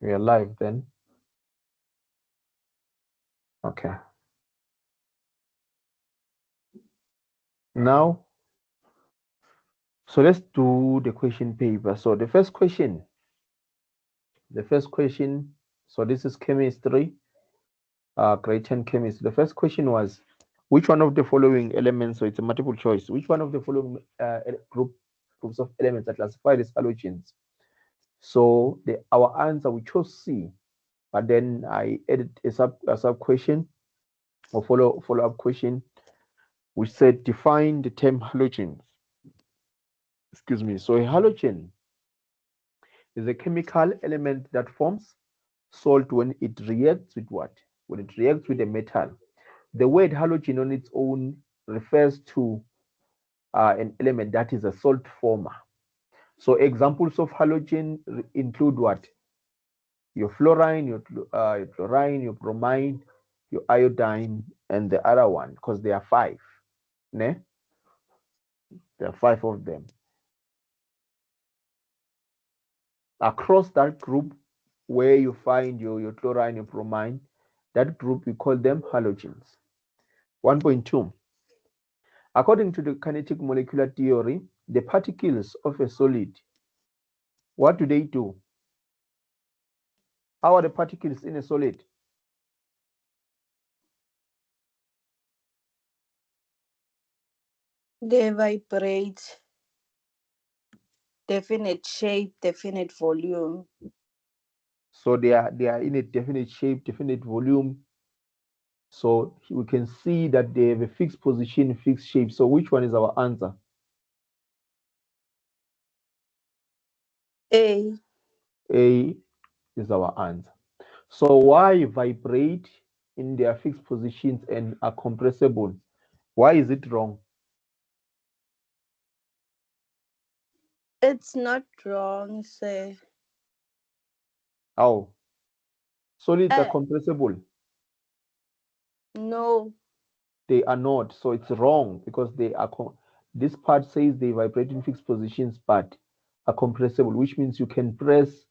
We are live then. Okay. Now, so let's do the question paper. So the first question, so this is chemistry, grade 10 chemistry. The first question was, which one of the following elements, so it's a multiple choice, which one of the following groups of elements are classified as halogens? So our answer, we chose C, but then I added a sub question or follow-up question, which said define the term halogens. Excuse me. So a halogen is a chemical element that forms salt when it reacts with what? When it reacts with a metal. The word halogen on its own refers to an element that is a salt former. So examples of halogen include what? Your fluorine, your chlorine, your bromine, your iodine, and the other one, because there are 5. Ne? There are 5 of them. Across that group where you find your chlorine, your bromine, that group, we call them halogens. 1.2. According to the kinetic molecular theory, the particles of a solid, what do they do? How are the particles in a solid? They vibrate, definite shape, definite volume. So they are in a definite shape, definite volume. So we can see that they have a fixed position, fixed shape. So which one is our answer? A. A is our answer. So why vibrate in their fixed positions and are compressible? Why is it wrong? It's not wrong, sir. How? Solids are Eh, compressible. no. They are not. So it's wrong because they are. This part says they vibrate in fixed positions but are compressible, which means you can press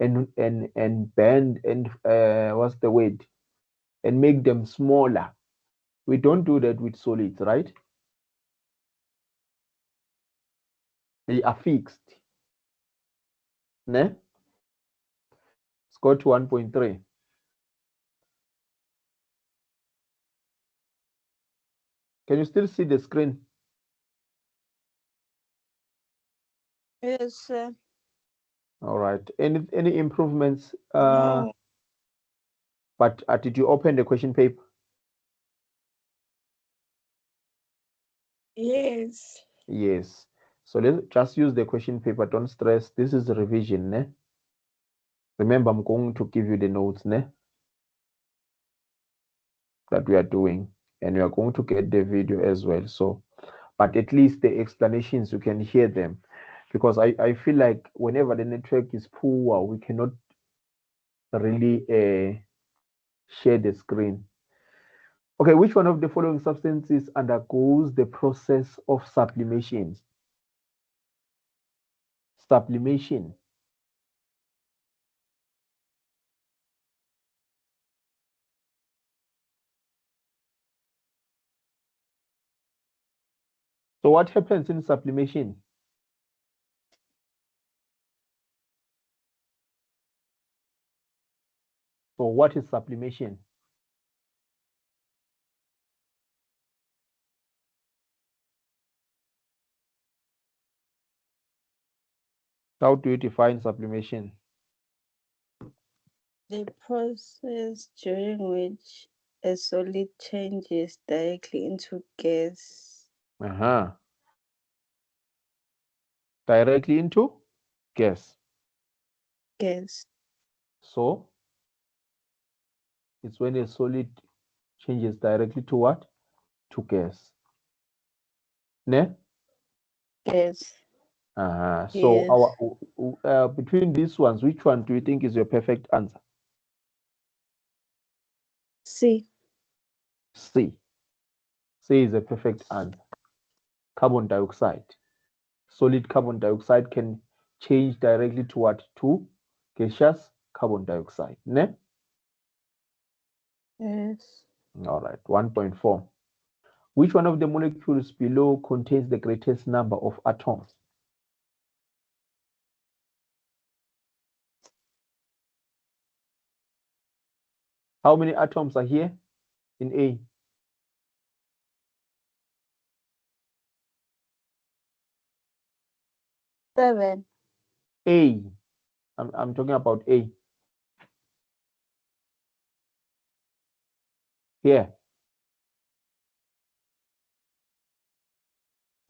and bend and what's the word? And make them smaller. We don't do that with solids, right? They are fixed. Ne? Let's go to 1.3. Can you still see the screen? Yes, sir. All right. Any improvements? No. But did you open the question paper? Yes. Yes. So let's just use the question paper. Don't stress. This is the revision, ne? Remember, I'm going to give you the notes, ne? That we are doing, and we are going to get the video as well. So, but at least the explanations you can hear them, because I feel like whenever the network is poor, we cannot really share the screen. Okay, which one of the following substances undergoes the process of sublimation? Sublimation. So what happens in sublimation? So what is sublimation? How do you define sublimation? The process during which a solid changes directly into gas. Uh-huh. Directly into gas. Gas. So it's when a solid changes directly to what? To gas. Ne? Gas. So Yes. our between these ones, which one do you think is your perfect answer? C. C. C is a perfect answer. Carbon dioxide. Solid carbon dioxide can change directly to what? To gaseous carbon dioxide. Ne? Yes. All right, 1.4. Which one of the molecules below contains the greatest number of atoms? How many atoms are here in A? 7. A. I'm talking about A. Here.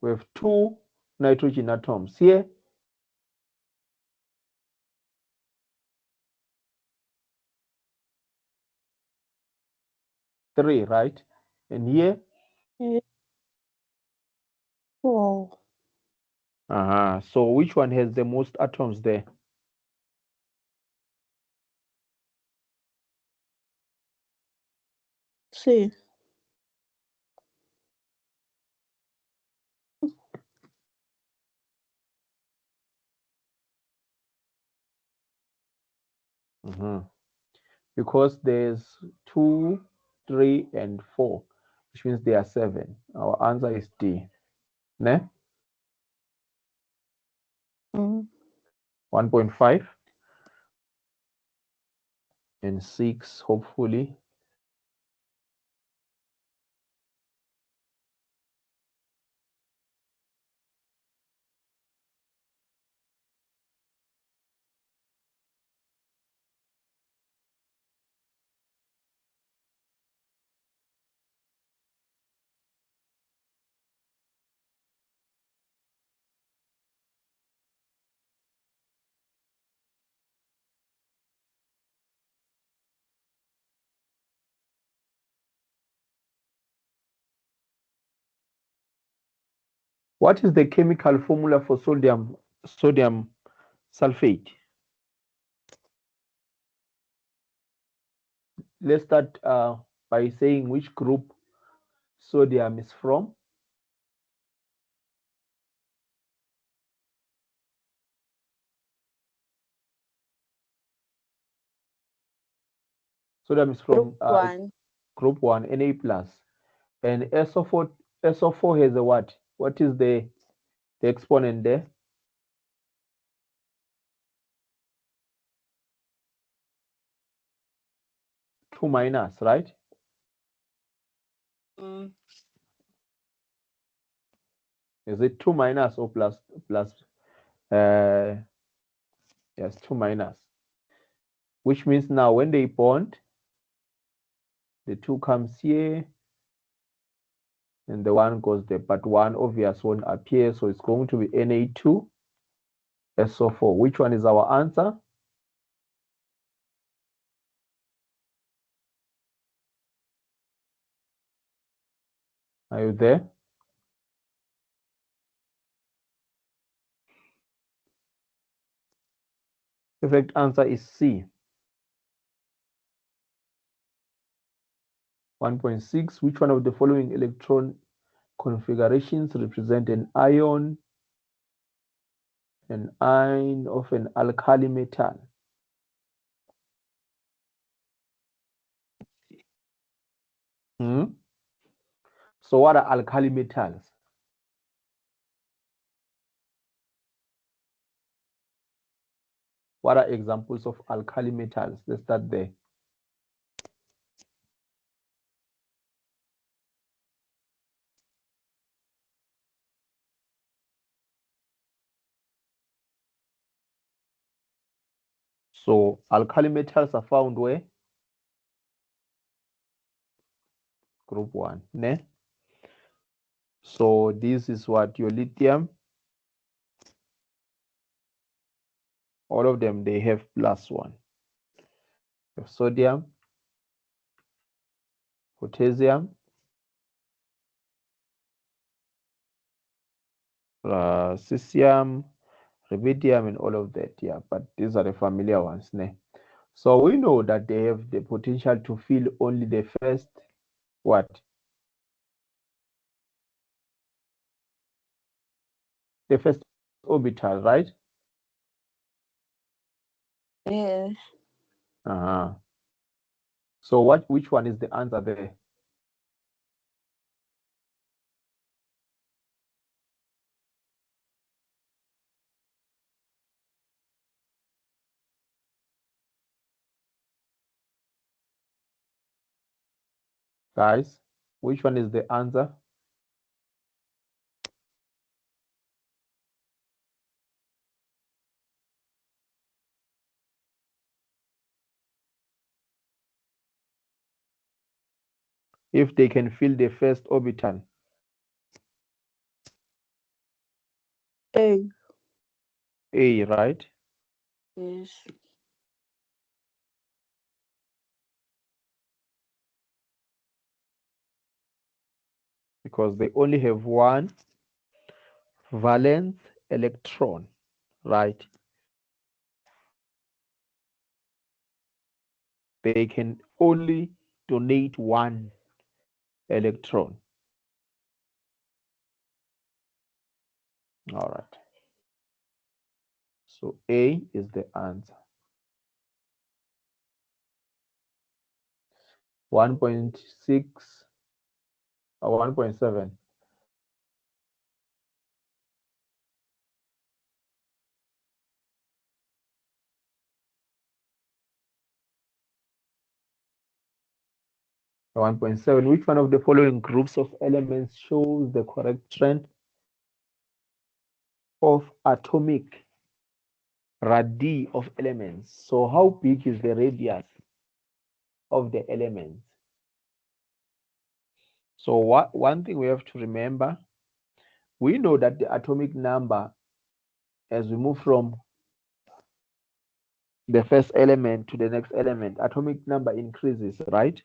We have 2 nitrogen atoms. Here, 3, right? And here? 4. So which one has the most atoms there? C. Because there's 2, 3, and 4, which means there are 7. Our answer is D. Ne? 1.5 and 6, hopefully. What is the chemical formula for sodium sulfate? Let's start by saying which group sodium is from. Sodium is from Group 1. group 1, Na plus. And SO4 has a what? What is the exponent there? Two minus, right? Is it 2 minus or plus? Yes, 2 minus. Which means now when they bond, the 2 comes here, and the 1 goes there, but 1 obvious won't appear, so it's going to be Na2 SO4. Which one is our answer? Are you there? The correct answer is C. 1.6. Which one of the following electron configurations represent an ion of an alkali metal? So what are alkali metals? What are examples of alkali metals? Let's start there. So alkali metals are found where? Group 1. Ne? So this is what your lithium. All of them, they have +1. You have sodium, potassium, cesium, rubidium, and all of that. Yeah, but these are the familiar ones. Ne? So we know that they have the potential to fill only the first what? The first orbital, right? Yeah. So which one is the answer there? Guys, which one is the answer? If they can fill the first orbital. A. A, right? Yes. Because they only have one valence electron, right? They can only donate one electron. All right. So A is the answer. 1.6 or 1.7. Or 1.7. Which one of the following groups of elements shows the correct trend of atomic radii of elements? So how big is the radius of the elements? So one thing we have to remember, we know that the atomic number, as we move from the first element to the next element, atomic number increases, right?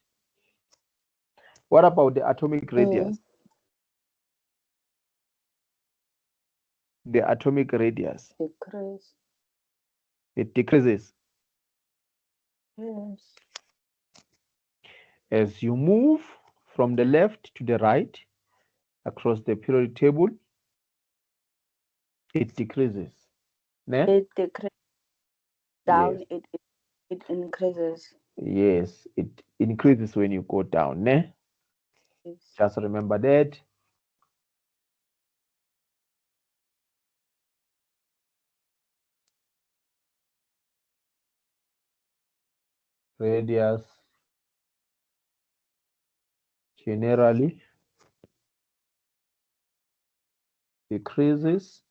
What about the atomic radius? The atomic radius, Decrease. it decreases. Yes. As you move from the left to the right across the periodic table, it decreases. Ne? It decreases. Down. Yes. It increases. Yes, it increases when you go down. Ne? Yes. Just remember that. Radius generally decreases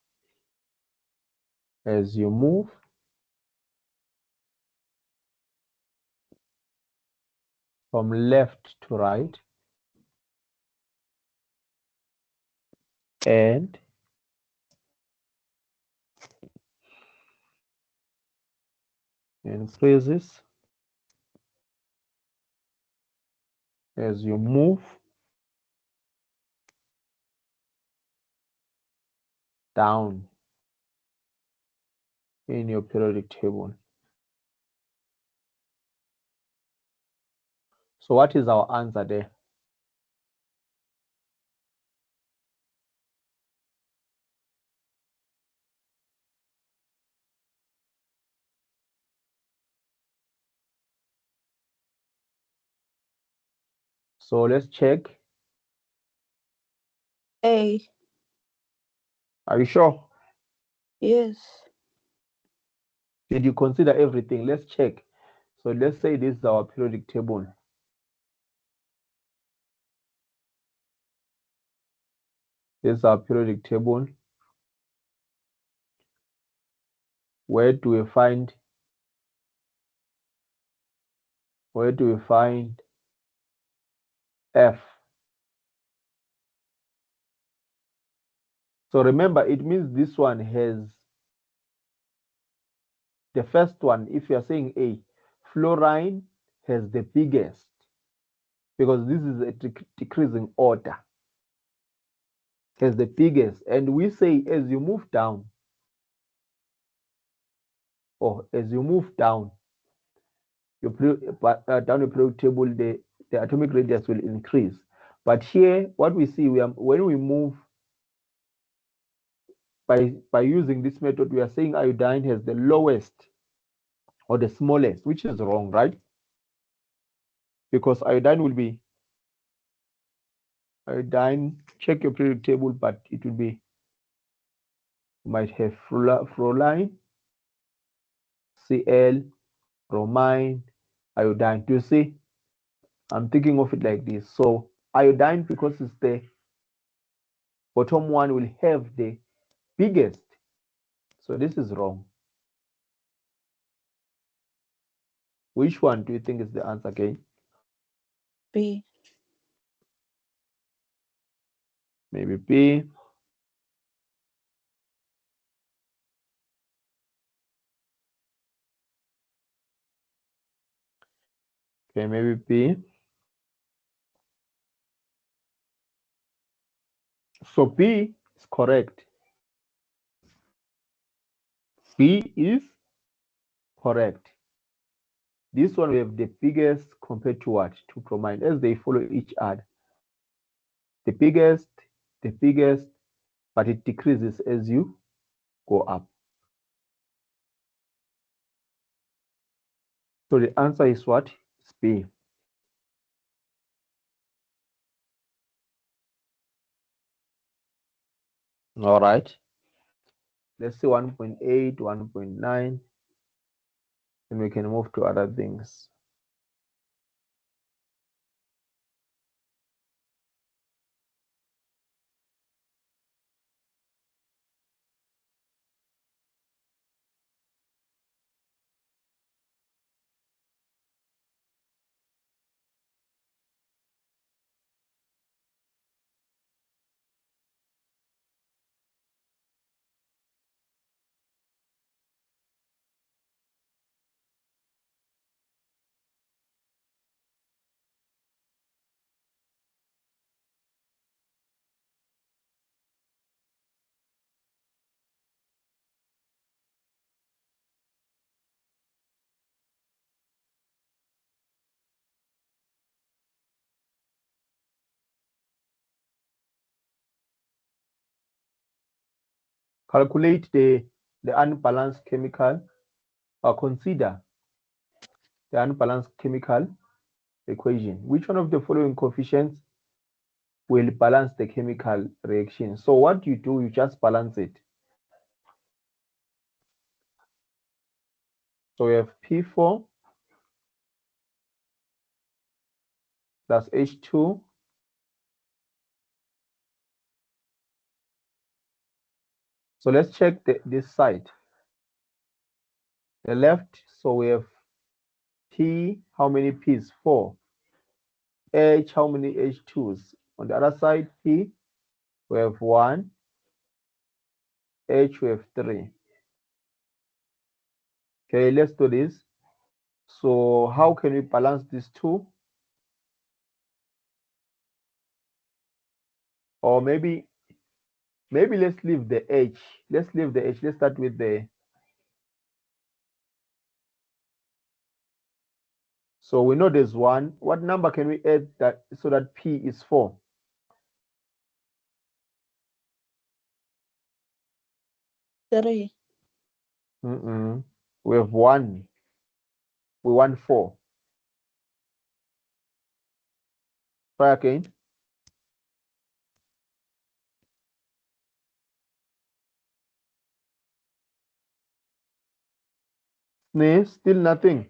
as you move from left to right and increases as you move down in your periodic table. So what is our answer there? So let's check. A. Are you sure? Yes. Did you consider everything? Let's check. So let's say this is our periodic table. This is our periodic table. Where do we find F? So remember, it means this one has the first one. If you are saying A, fluorine has the biggest because this is a decreasing order. Has the biggest, and we say as you move down, or as you move down your down your periodic table, the atomic radius will increase. But here, what we see, when we move by using this method, we are saying iodine has the lowest or the smallest, which is wrong, right? Because iodine will be iodine, check your periodic table, but it will be, might have fluorine, Cl, bromine, iodine. Do you see? I'm thinking of it like this. So iodine, because it's the bottom one, will have the biggest. So this is wrong. Which one do you think is the answer again? B. Maybe B. Okay, maybe B. So B is correct. B is correct. This one we have the biggest compared to what? To bromine, as they follow each other. The biggest, but it decreases as you go up. So the answer is what? It's B. All right. Let's see 1.8, 1.9, and we can move to other things. Calculate the unbalanced chemical, or consider the unbalanced chemical equation. Which one of the following coefficients will balance the chemical reaction? So what you do, you just balance it. So we have P4 plus H2 So let's check this side. The left, so we have P, how many P's? 4. H, how many H2s? On the other side, P, we have 1. H, we have 3. Okay, let's do this. So how can we balance these two? Or maybe let's leave the H. Let's leave the H. Let's start with the. So we know there's 1. What number can we add that so that P is 4? 3. We have 1. We want 4. Try again. Still nothing.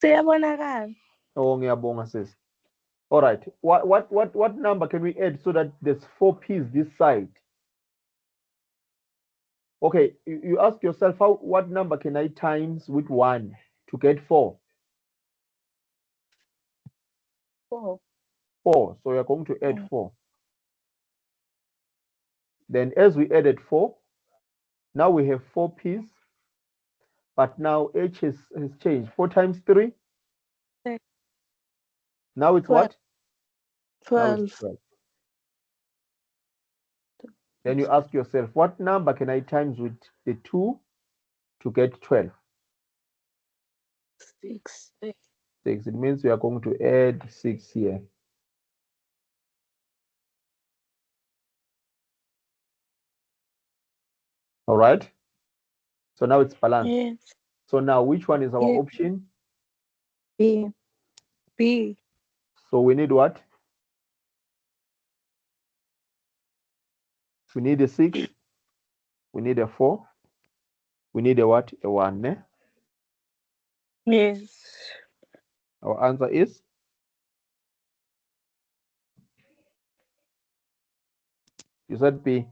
Siyabonakala. Oh, ngiyabonga sis. All right. What number can we add so that there's 4 P's this side? Okay, you ask yourself what number can I times with 1 to get 4? 4. 4. So you're going to add 4. Then as we added 4, now we have 4 P's, but now H has changed. 4 times 3? Now it's 12. what? Now it's 12. Then you ask yourself, what number can I times with the 2 to get 12? 6. 6. It means we are going to add 6 here. All right. So now it's balanced. Yes. So now which one is our Yes. option? B. B. So we need what? We need a 6. We need a 4. We need a what? A 1. Eh? Yes. Our answer is you said B.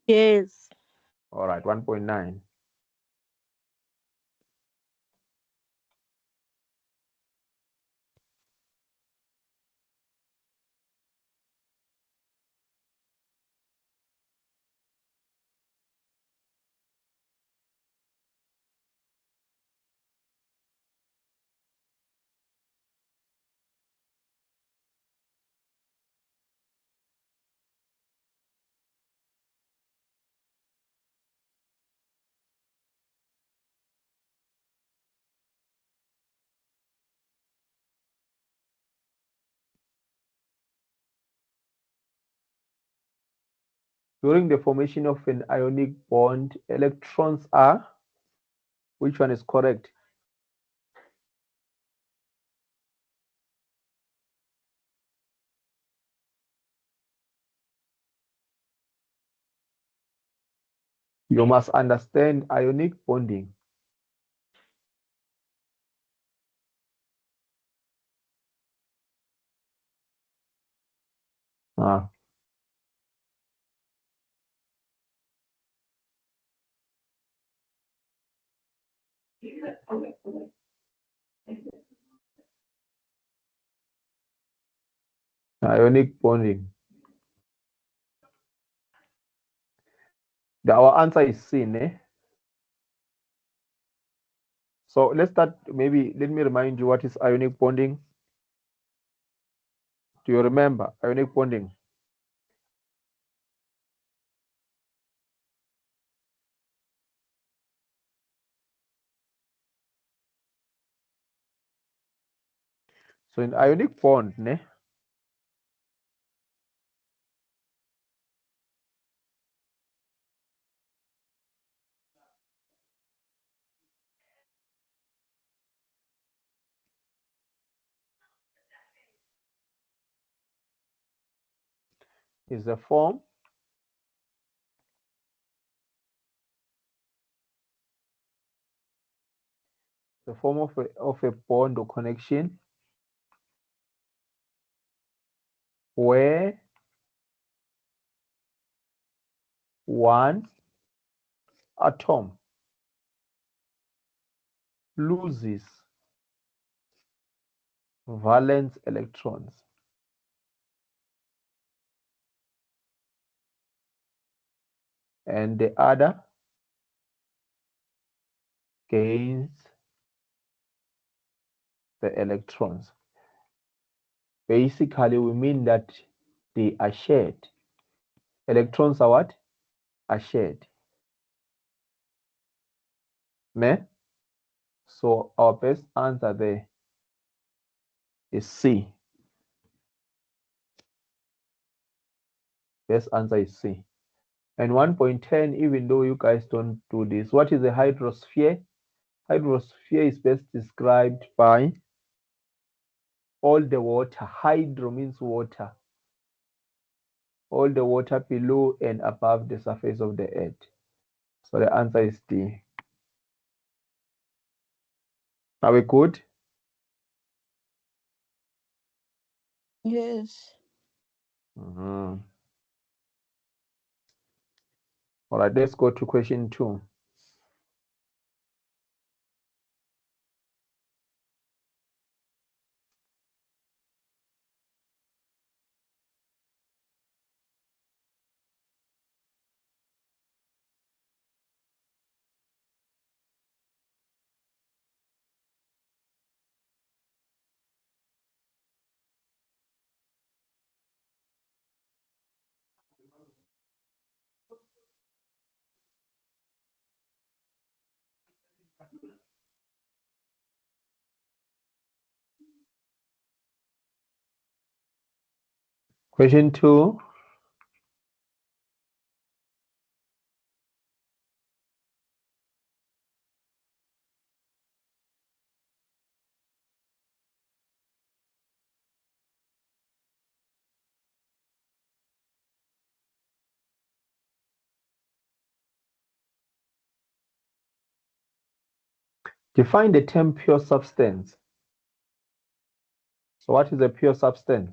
Yes. All right, 1.9. During the formation of an ionic bond, electrons are, which one is correct? You must understand ionic bonding. Ah. Ionic bonding. Our answer is C. Eh? So let's start. Maybe let me remind you what is ionic bonding. Do you remember ionic bonding? So in ionic bond, ne, is the form of a bond or connection where one atom loses valence electrons and the other gains the electrons. Basically, we mean that they are shared. Electrons are what? Are shared. Ne? So our best answer there is C. Best answer is C. And 1.10, even though you guys don't do this, what is a hydrosphere? Hydrosphere is best described by all the water. Hydro means water. All the water below and above the surface of the earth. So the answer is D. Are we good? Yes. All right, let's go to question 2. Question 2. Define the term pure substance. So what is a pure substance?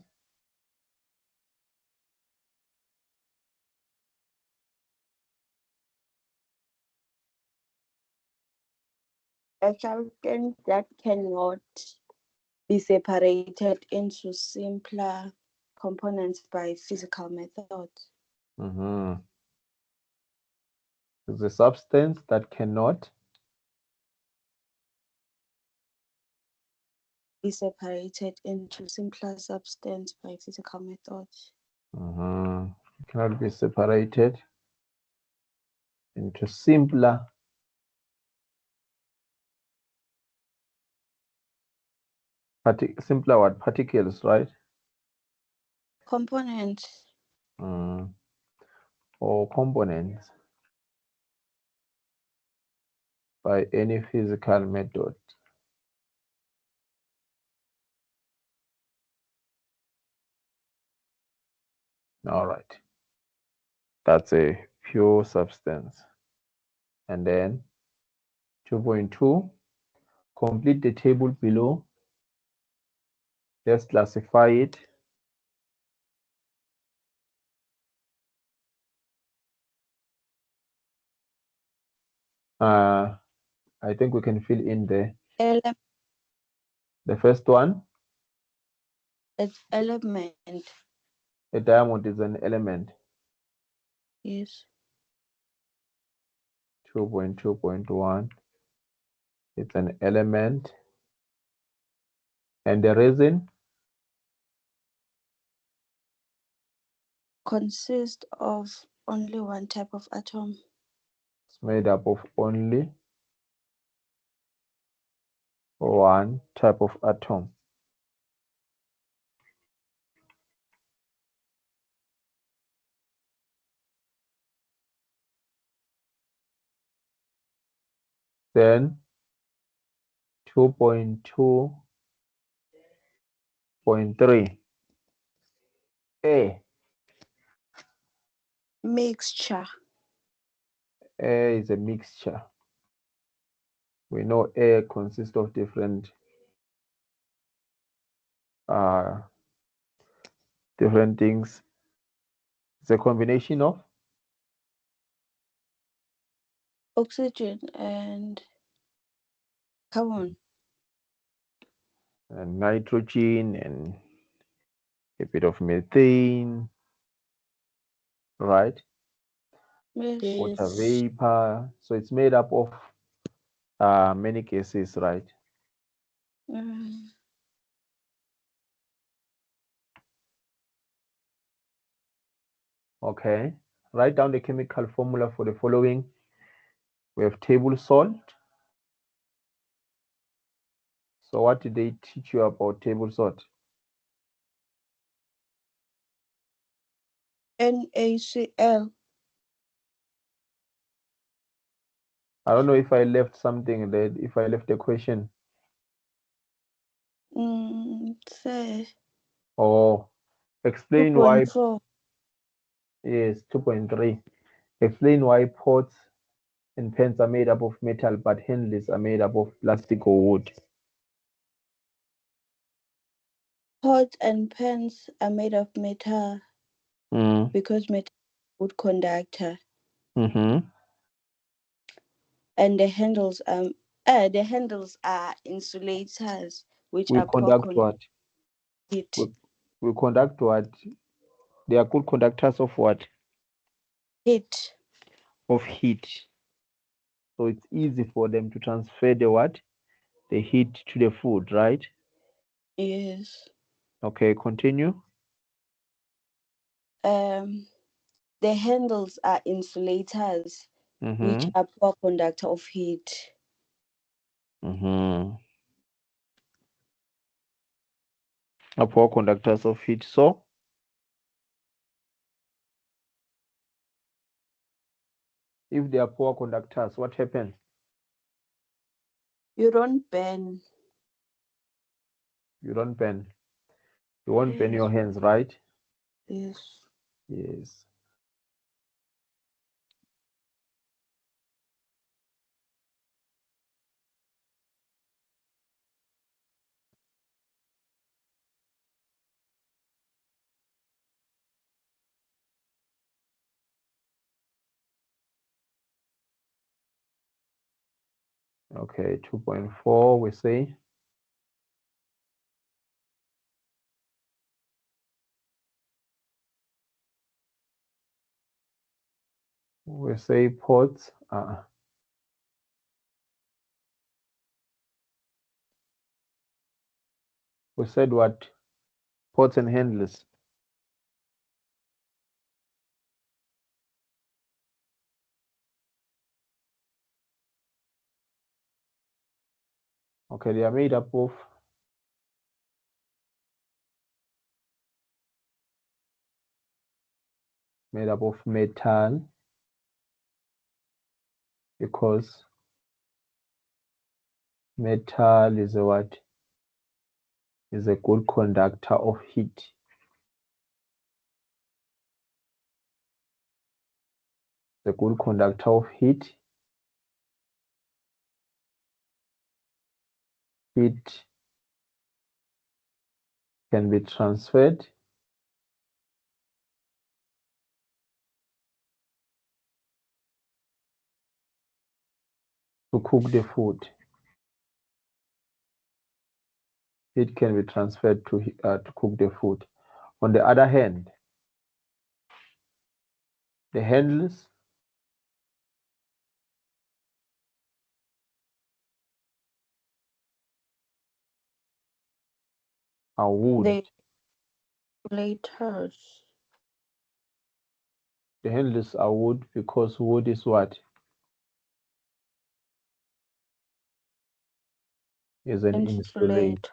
A substance that cannot be separated into simpler components by physical methods. It's a substance that cannot Be separated into simpler substance by physical methods. cannot be separated into simpler simpler what particles, right? Components. Or components by any physical method. All right, that's a pure substance. And then 2.2, complete the table below. Let's classify it. I think we can fill in the first one. It's element. A diamond is an element. Yes. 2.2.1, it's an element. And the resin consists of only one type of atom. It's made up of only one type of atom. Then 2.2.3, A. Mixture. Air is a mixture. We know air consists of different things. It's a combination of Oxygen and carbon. and nitrogen and a bit of methane, right? Yes. Water vapor. So it's made up of many gases, right? Okay. Write down the chemical formula for the following. We have table salt. So what did they teach you about table salt? NaCl. I don't know if I left something there, if I left a question. Say Or explain why. 2.4. Yes, 2.3. Explain why pots and pans are made up of metal, but handles are made up of plastic or wood. Pots and pans are made of metal because metal is a good conductor. And the handles are insulators, which We are poor conduct what? heat. We conduct what? They are good conductors of what? Heat. Of heat. So it's easy for them to transfer the what? The heat to the food, right? Yes. Okay, continue. The handles are insulators, which are poor conductor of heat. Are poor conductors of heat. So if they are poor conductors, what happens? You don't burn. You don't burn. You won't burn your hands, right? Yes. Yes. Okay, 2.4 we say. We say pots. We said what? Pots and handles. Okay, they are made up of metal, because metal is a what? Is a good conductor of heat. The good conductor of heat. Heat can be transferred to cook the food. Heat can be transferred to cook the food. On the other hand, the handles are wood. The insulators. The handles are wood because wood is what? Is an insulator.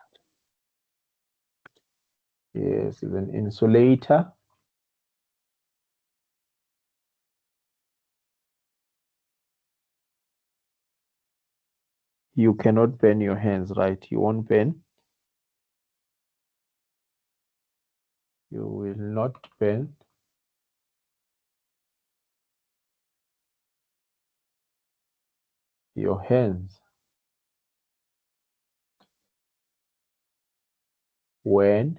Yes, is an insulator. You cannot burn your hands, right? You won't burn. You will not burn your hands when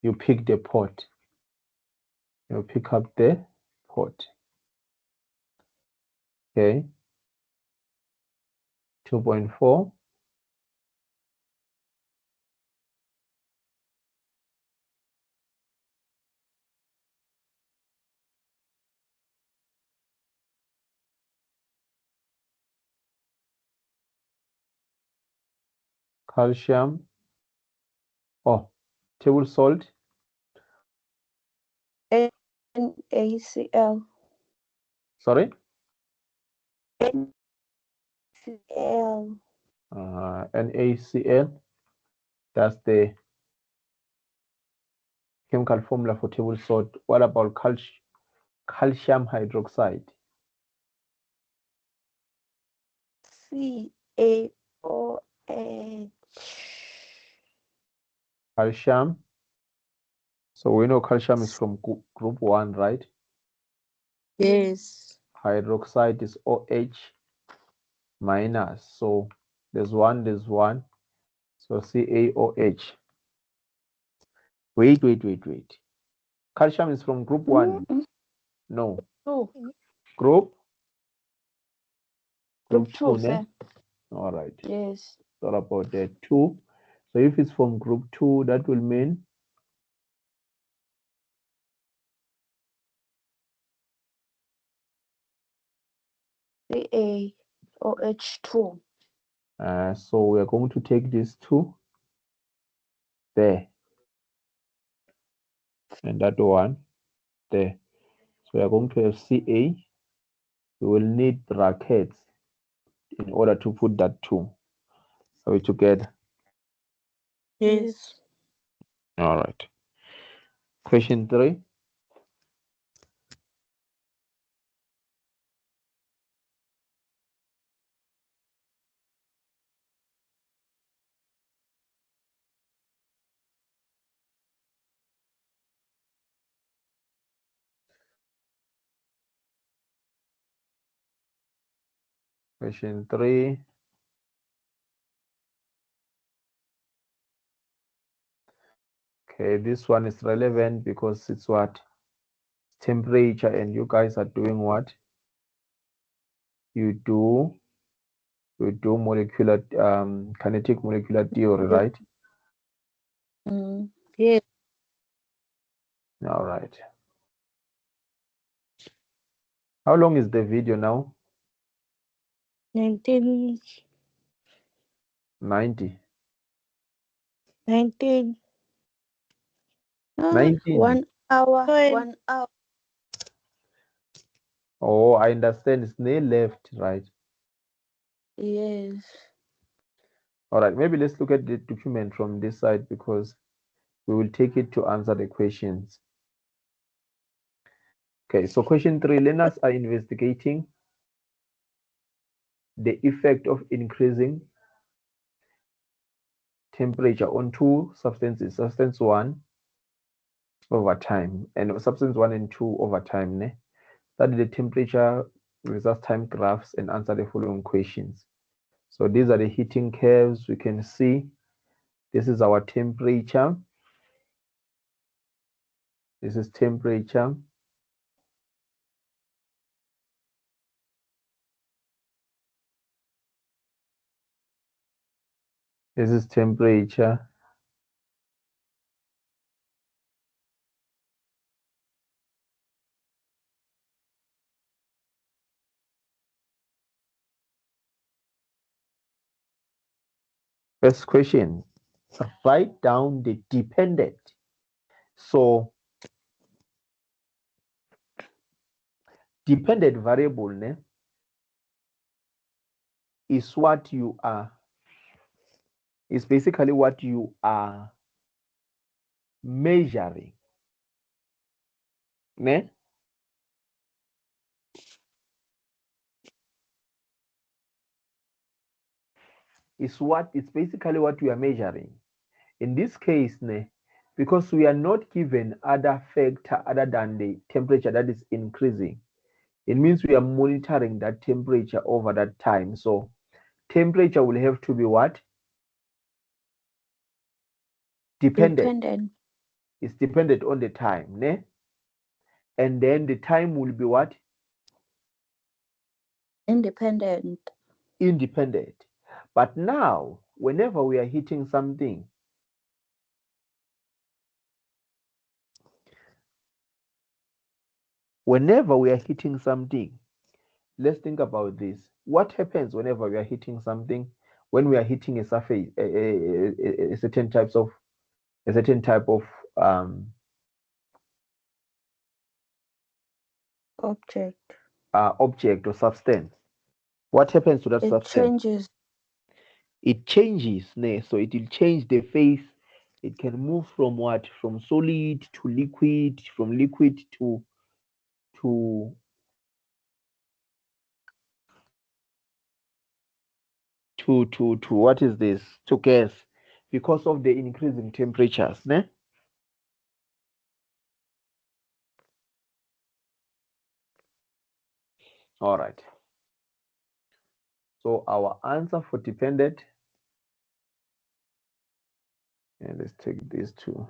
you pick the pot. You pick up the pot. Okay. 2.4. Calcium. Oh, table salt. NaCl. Sorry? NaCl. NaCl. That's the chemical formula for table salt. What about calcium hydroxide? CaOH. Calcium. So we know calcium is from group 1, right? Yes. Hydroxide is OH minus. So there's one. So CaOH. Wait. Calcium is from group 1. No. Oh. Group 2, ne? All right. Yes. What about the 2? So if it's from group 2, that will mean CaOH2. So we are going to take these 2 there, and that one there. So we are going to have Ca. We will need brackets in order to put that 2. Are we together? Yes. All right. Question 3. Question 3. Okay, this one is relevant because it's what? Temperature, and you guys are doing what? you do molecular kinetic molecular theory, right? Yes. All right. How long is the video now? 19. 90. 19. 19. 1 hour. 1 hour. Oh, I understand. It's near left, right? Yes. All right. Maybe let's look at the document from this side because we will take it to answer the questions. Okay, so question 3, learners are investigating the effect of increasing temperature on two substances, substance 1 over time and substance 1 and 2 over time. Ne? Study the temperature results time graphs and answer the following questions. So these are the heating curves. We can see this is our temperature. This is temperature. This is temperature. First question, write down the dependent. So dependent variable ne, is what you are, is basically what you are measuring. Ne? It's basically what we are measuring. In this case, ne, because we are not given other factor other than the temperature that is increasing, it means we are monitoring that temperature over that time. So temperature will have to be what? Dependent. It's dependent on the time, ne? And then the time will be what? Independent. But now, whenever we are hitting something, let's think about this. What happens whenever we are hitting something? When we are hitting a surface, a certain type of object or substance. What happens to that substance? It changes. So it will change the phase. It can move from what? From solid to liquid, from liquid to what is this? To gas, because of the increasing temperatures. Ne? All right. So our answer for dependent, and let's take these two.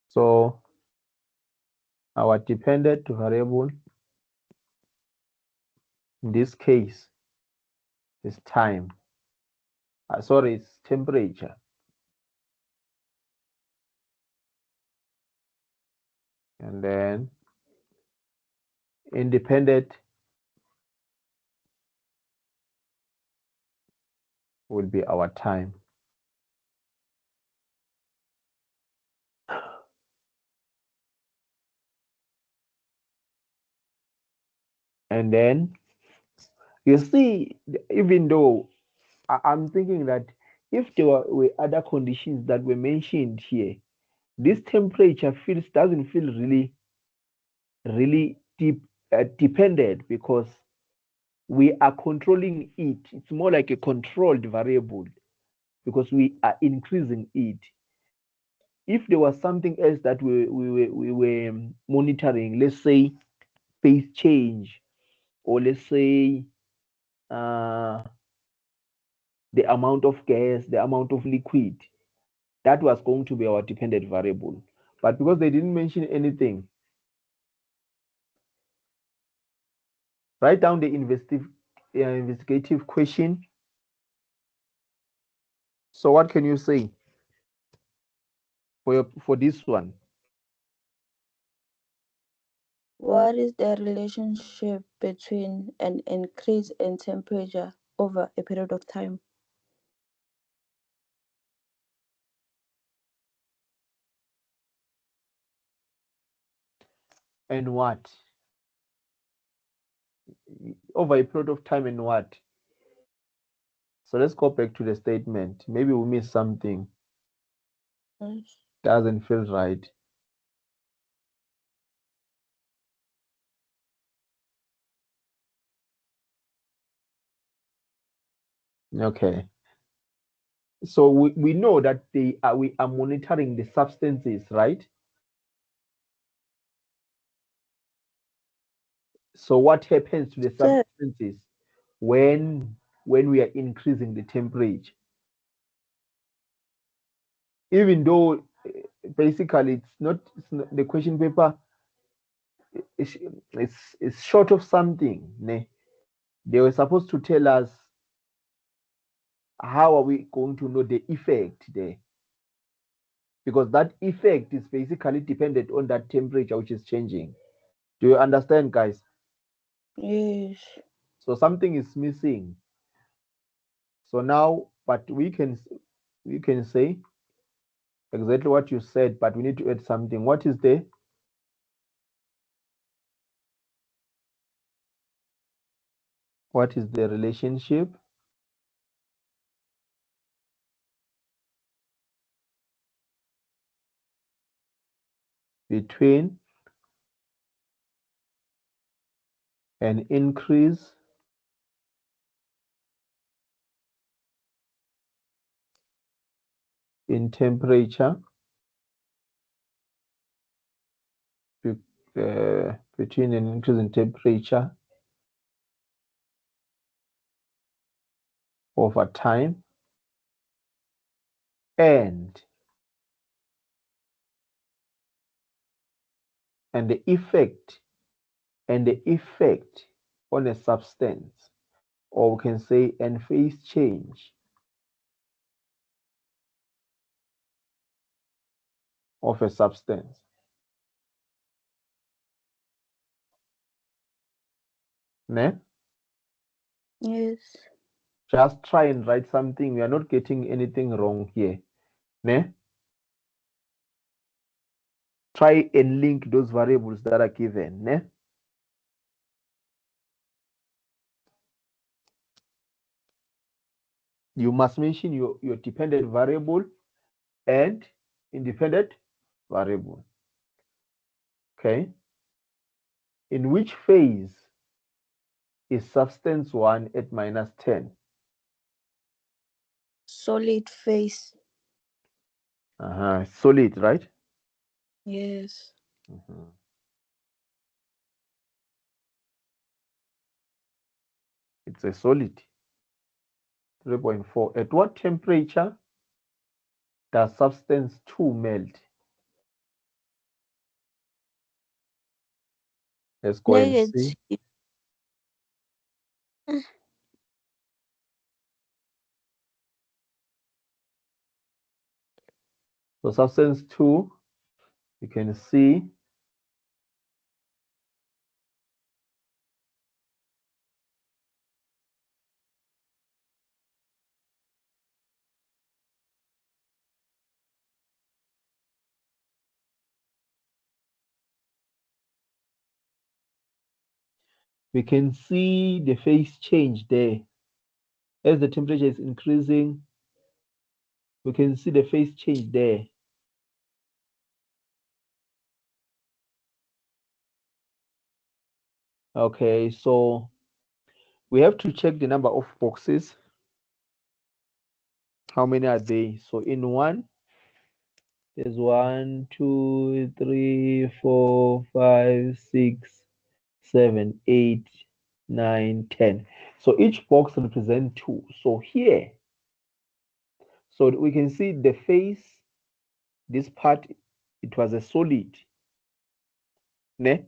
So our dependent variable in this case is time. Sorry, it's temperature. And then independent will be our time. And then you see, even though I'm thinking that if there were other conditions that were mentioned here, this temperature doesn't feel really dependent, because we are controlling it. It's more like a controlled variable because we are increasing it. if there was something else that we were monitoring, let's say phase change, or let's say the amount of gas, the amount of liquid, that was going to be our dependent variable. But because they didn't mention anything, write down the investigative question. So what can you say for this one? What is the relationship between an increase in temperature over a period of time? And what? Over a period of time and what? So let's go back to the statement. Maybe we missed something. Yes. Doesn't feel right. Okay. So we know that we are monitoring the substances, right? So what happens to the Sir, substances when we are increasing the temperature? Even though basically it's not the question paper is it's short of something. Ne? They were supposed to tell us how are we going to know the effect there, because that effect is basically dependent on that temperature which is changing. Do you understand, guys? yes. So something is missing. So now, but we can say exactly what you said, but we need to add something. What is there? What is the relationship between an increase in temperature between an increase in temperature over time and the effect on a substance, or we can say and phase change of a substance. Ne? Yes. Just try and write something. We are not getting anything wrong here. Ne? Try and link those variables that are given. Ne? You must mention your dependent variable and independent variable. Okay. In which phase is substance 1 at minus 10? Solid phase. Solid, right? Yes. It's a solid. 3.4. At what temperature does substance 2 melt? Let's go and Negative. see. So substance 2, you can see the phase change there. As the temperature is increasing, we can see the phase change there. Okay, so we have to check the number of boxes. How many are they? So in one, There's 1, 2, 3, 4, 5, 6, 7, 8, 9, 10. So each box represents 2. So here, so we can see the face, this part, it was a solid. Ne?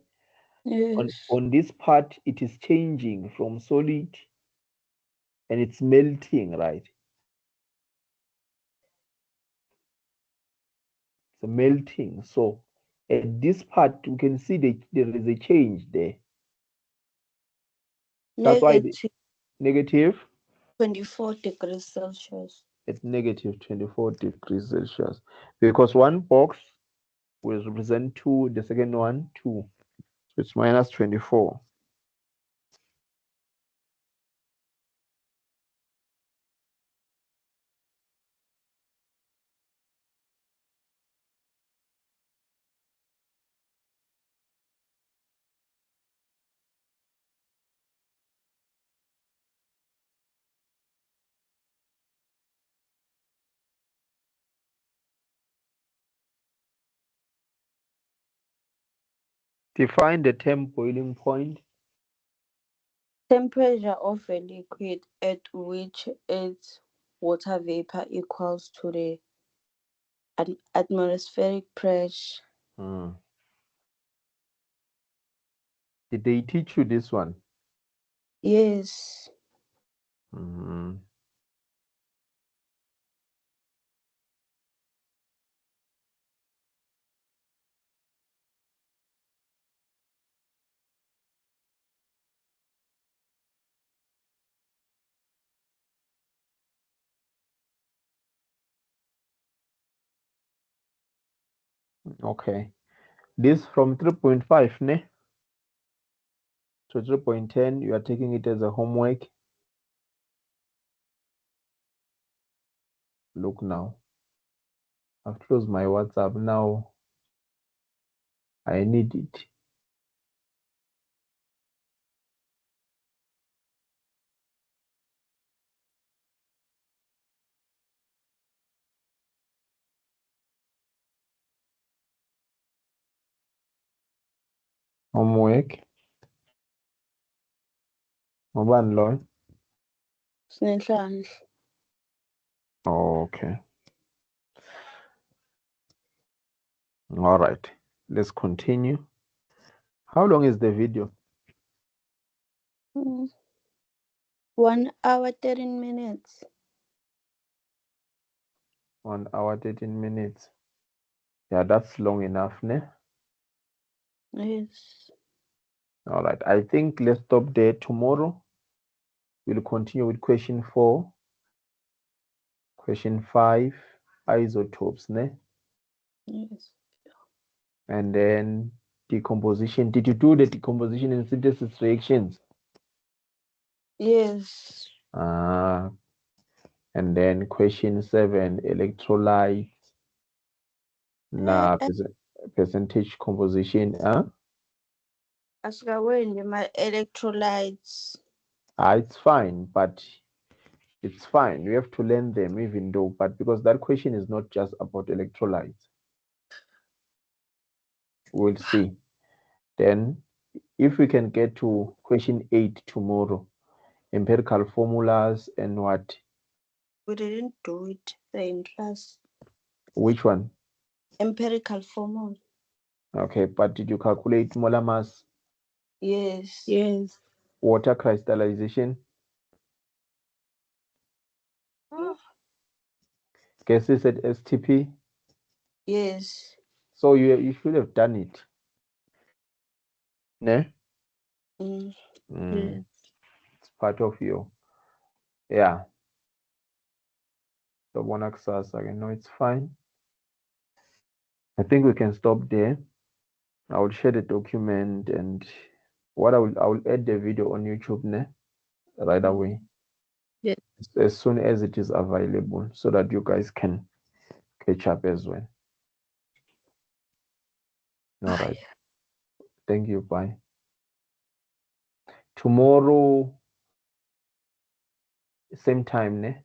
Yes. On this part, it is changing from solid and it's melting, right? It's melting. So at this part, we can see that there is a change there. That's why the negative 24 degrees Celsius. It's negative 24 degrees Celsius. Because one box will represent 2, the second one 2. So it's minus 24. Define the term boiling point. Temperature of a liquid at which its water vapor equals to the atmospheric pressure. Did they teach you this one? Yes. Okay. This from 3.5, ne? So 3.10, you are taking it as a homework. Look now. I've closed my WhatsApp now. I need it. Homework. Ngubani lo? Sinenhlanhla. Oh, okay. All right. Let's continue. How long is the video? 1 hour 13 minutes. 1 hour 13 minutes. Yeah, that's long enough, ne? Yes. All right. I think let's stop there. Tomorrow we'll continue with question 4, question 5, isotopes, ne? Yes. And then decomposition. Did you do the decomposition and synthesis reactions? Yes. And then question 7, electrolytes. Now percentage composition. Asikawendi my electrolytes. It's fine, but it's fine. You have to learn them even though, but because that question is not just about electrolytes. We'll see. Then if we can get to question 8 tomorrow, empirical formulas and what? We didn't do it in class. Which one? Empirical formula. Okay, but did you calculate molar mass? Yes. Yes. Water crystallization? Gases at STP? Yes. So you should have done it. Ne? Yes. It's part of you. Yeah. So one access again. No, it's fine. I think we can stop there. I will share the document and what I will add the video on YouTube ne? Right away. Yes. As soon as it is available so that you guys can catch up as well. All right. Thank you. Bye. Tomorrow, same time, ne?